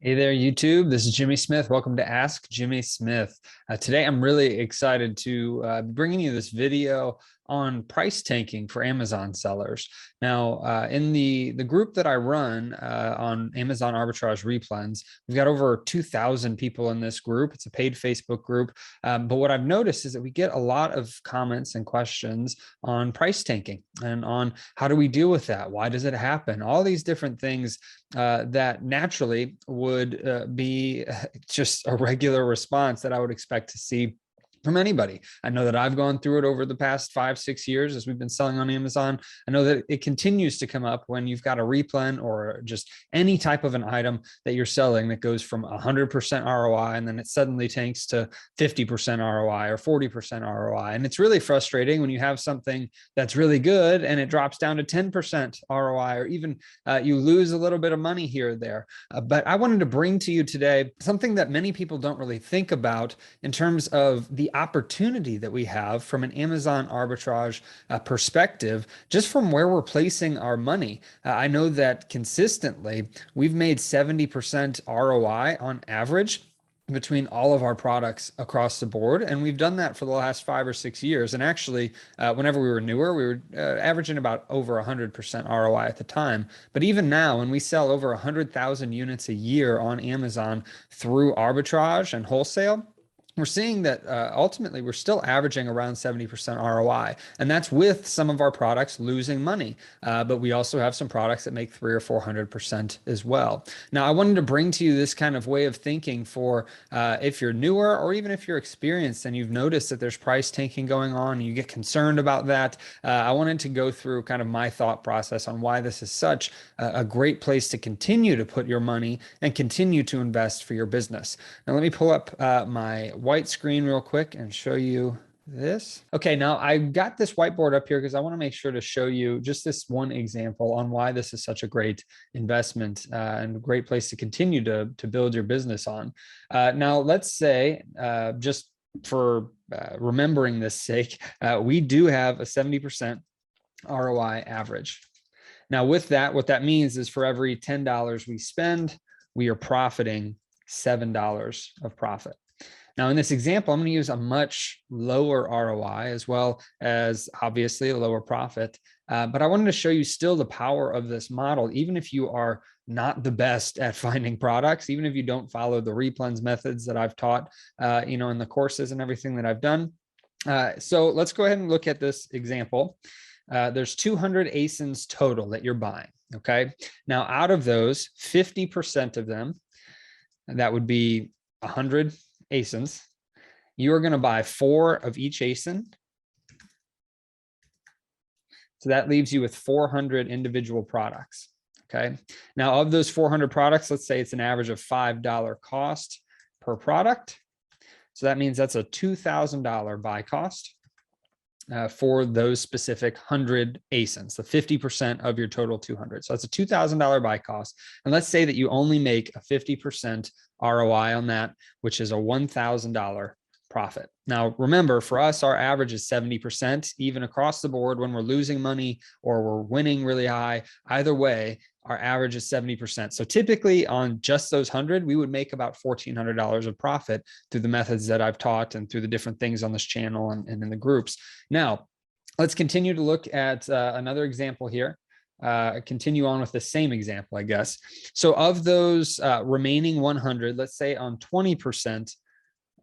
Hey there, YouTube. This is Jimmy Smith. Welcome to Ask Jimmy Smith. Today, I'm really excited to be bringing you this video on price tanking for Amazon sellers. Now, in the group that I run on Amazon Arbitrage Replens, we've got over 2,000 people in this group. It's a paid Facebook group. But what I've noticed is that we get a lot of comments and questions on price tanking and on how do we deal with that? Why does it happen? All these different things that naturally would be just a regular response that I would expect to see from anybody. I know that I've gone through it over the past 5-6 years as we've been selling on Amazon. I know that it continues to come up when you've got a replen or just any type of an item that you're selling that goes from 100% ROI and then it suddenly tanks to 50% ROI or 40% ROI. And it's really frustrating when you have something that's really good and it drops down to 10% ROI, or even you lose a little bit of money here or there. But I wanted to bring to you today something that many people don't really think about in terms of the opportunity that we have from an Amazon arbitrage perspective, just from where we're placing our money. I know that consistently we've made 70% ROI on average between all of our products across the board. And we've done that for the last 5 or 6 years. And actually, whenever we were newer, we were averaging about over 100% ROI at the time. But even now, when we sell over 100,000 units a year on Amazon through arbitrage and wholesale, we're seeing that ultimately we're still averaging around 70% ROI. And that's with some of our products losing money. But we also have some products that make 300 or 400% as well. Now, I wanted to bring to you this kind of way of thinking for if you're newer or even if you're experienced and you've noticed that there's price tanking going on and you get concerned about that. I wanted to go through kind of my thought process on why this is such a great place to continue to put your money and continue to invest for your business. Now, let me pull up my white screen real quick and show you this. Okay, now I've got this whiteboard up here because I want to make sure to show you just this one example on why this is such a great investment and a great place to continue to build your business on. Now, let's say, just for remembering this sake, we do have a 70% ROI average. Now, with that, what that means is for every $10 we spend, we are profiting $7 of profit. Now, in this example, I'm going to use a much lower ROI as well as obviously a lower profit. But I wanted to show you still the power of this model, even if you are not the best at finding products, even if you don't follow the replens methods that I've taught, in the courses and everything that I've done. So let's go ahead and look at this example. There's 200 ASINs total that you're buying. Okay. Now, out of those, 50% of them, that would be 100 ASINs, you are going to buy 4 of each ASIN. So that leaves you with 400 individual products. Okay. Now, of those 400 products, let's say it's an average of $5 cost per product. So that means that's a $2,000 buy cost for those specific 100 ASINs, the 50% of your total 200. So that's a $2,000 buy cost. And let's say that you only make a 50% ROI on that, which is a $1,000 profit. Now, remember, for us, our average is 70%, even across the board when we're losing money or we're winning really high. Either way, our average is 70%. So typically on just those 100, we would make about $1,400 of profit through the methods that I've taught and through the different things on this channel and in the groups. Now, let's continue to look at another example here. Continue on with the same example, I guess. So of those remaining 100, let's say on 20%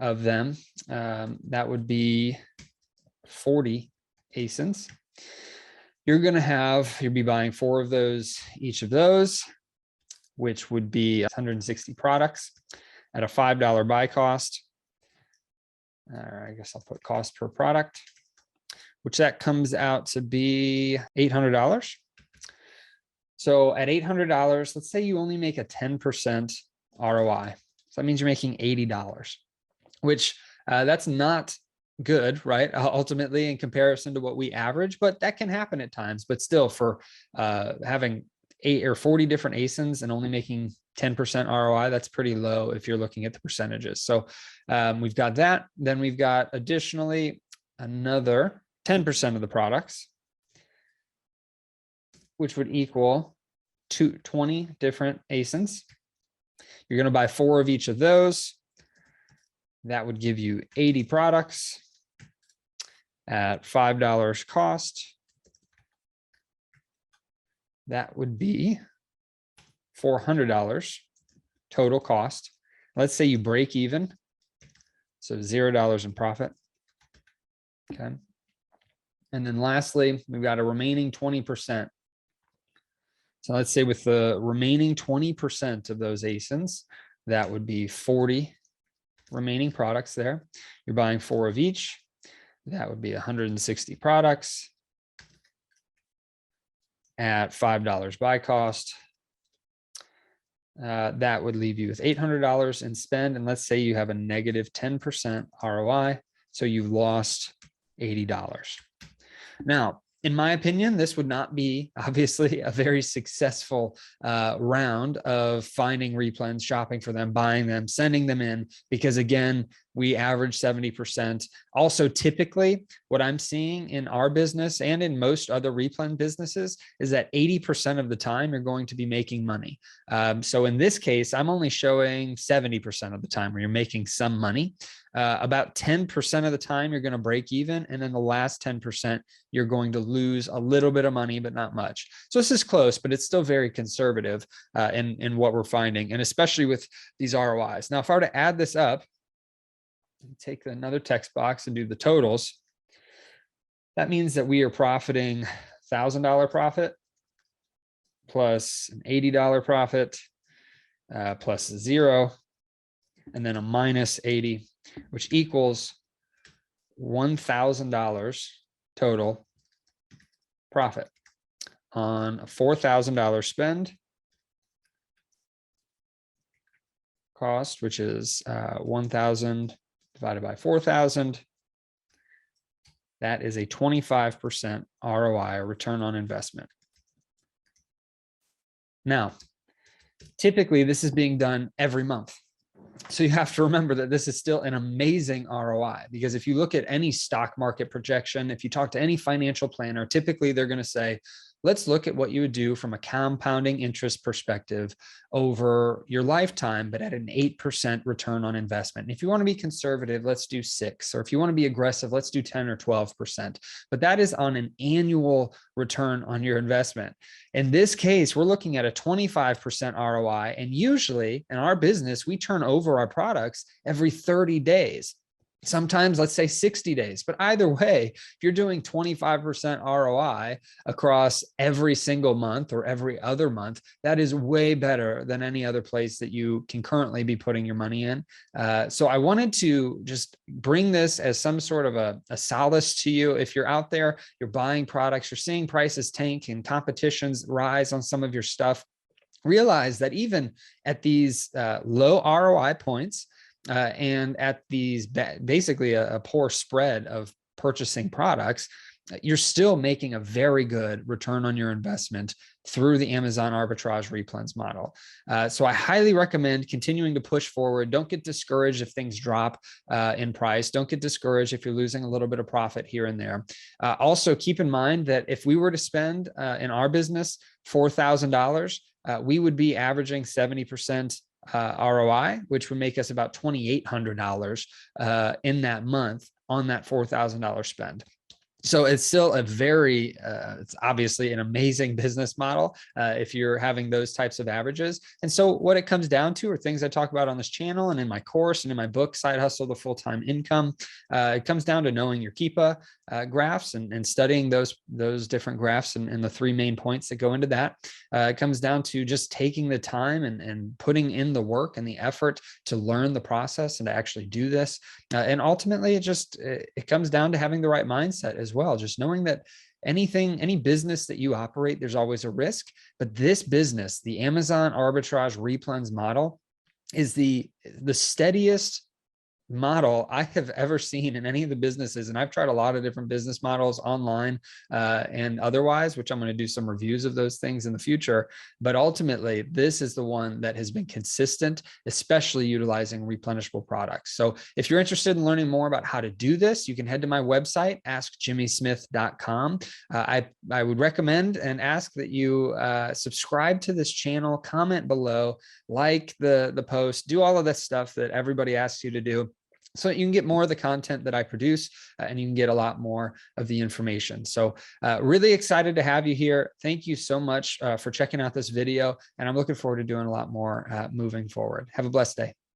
of them, that would be 40 ASINs. You'll be buying 4 of those, each of those, which would be 160 products at a $5 buy cost. I guess I'll put cost per product, which that comes out to be $800. So at $800, let's say you only make a 10% ROI. So that means you're making $80, which that's not good, right? Ultimately, in comparison to what we average, but that can happen at times. But still, for having 8 or 40 different ASINs and only making 10% ROI, that's pretty low if you're looking at the percentages. So we've got that. Then we've got additionally another 10% of the products, which would equal 20 different ASINs. You're going to buy 4 of each of those. That would give you 80 products at $5 cost. That would be $400 total cost. Let's say you break even, so $0 in profit. Okay. And then lastly, we've got a remaining 20%. So let's say with the remaining 20% of those ASINs, that would be 40 remaining products there. You're buying 4 of each. That would be 160 products at $5 buy cost. That would leave you with $800 in spend. And let's say you have a negative 10% ROI. So you've lost $80. Now, in my opinion, this would not be obviously a very successful round of finding replens, shopping for them, buying them, sending them in, because again, we average 70%. Also, typically, what I'm seeing in our business and in most other replen businesses is that 80% of the time you're going to be making money. So in this case, I'm only showing 70% of the time where you're making some money. About 10% of the time you're going to break even. And then the last 10%, you're going to lose a little bit of money, but not much. So this is close, but it's still very conservative in what we're finding, and especially with these ROIs. Now, if I were to add this up, take another text box and do the totals, that means that we are profiting $1,000 profit plus an $80 profit plus 0, and then a minus 80, which equals $1,000 total profit on a $4,000 spend cost, which is 1,000 divided by 4,000. That is a 25% ROI, or return on investment. Now, typically this is being done every month. So you have to remember that this is still an amazing ROI, because if you look at any stock market projection, if you talk to any financial planner, typically they're going to say, let's look at what you would do from a compounding interest perspective over your lifetime, but at an 8% return on investment. And if you want to be conservative, let's do 6, or if you want to be aggressive, let's do 10 or 12%. But that is on an annual return on your investment. In this case, we're looking at a 25% ROI. And usually in our business, we turn over our products every 30 days. Sometimes, let's say 60 days, but either way, if you're doing 25% ROI across every single month or every other month, that is way better than any other place that you can currently be putting your money in. So I wanted to just bring this as some sort of a solace to you. If you're out there, you're buying products, you're seeing prices tank and competitions rise on some of your stuff, realize that even at these low ROI points, and at these basically a poor spread of purchasing products, you're still making a very good return on your investment through the Amazon arbitrage replens model. So I highly recommend continuing to push forward. Don't get discouraged if things drop in price. Don't get discouraged if you're losing a little bit of profit here and there. Also, keep in mind that if we were to spend in our business $4,000, we would be averaging 70% ROI, which would make us about $2,800 in that month on that $4,000 spend. So it's still a very, it's obviously an amazing business model if you're having those types of averages. And so what it comes down to are things I talk about on this channel and in my course and in my book, Side Hustle, The Full-Time Income. It comes down to knowing your Keepa graphs and studying those different graphs and the 3 main points that go into that. It comes down to just taking the time and putting in the work and the effort to learn the process and to actually do this. And ultimately, it comes down to having the right mindset as well. Just knowing that any business that you operate, there's always a risk. But this business, the Amazon arbitrage replens model, is the steadiest model I have ever seen in any of the businesses. And I've tried a lot of different business models online and otherwise, which I'm going to do some reviews of those things in the future. But ultimately, this is the one that has been consistent, especially utilizing replenishable products. So if you're interested in learning more about how to do this, you can head to my website, AskJimmySmith.com. I would recommend and ask that you subscribe to this channel, comment below, like the post, do all of this stuff that everybody asks you to do, so that you can get more of the content that I produce and you can get a lot more of the information. So really excited to have you here. Thank you so much for checking out this video. And I'm looking forward to doing a lot more moving forward. Have a blessed day.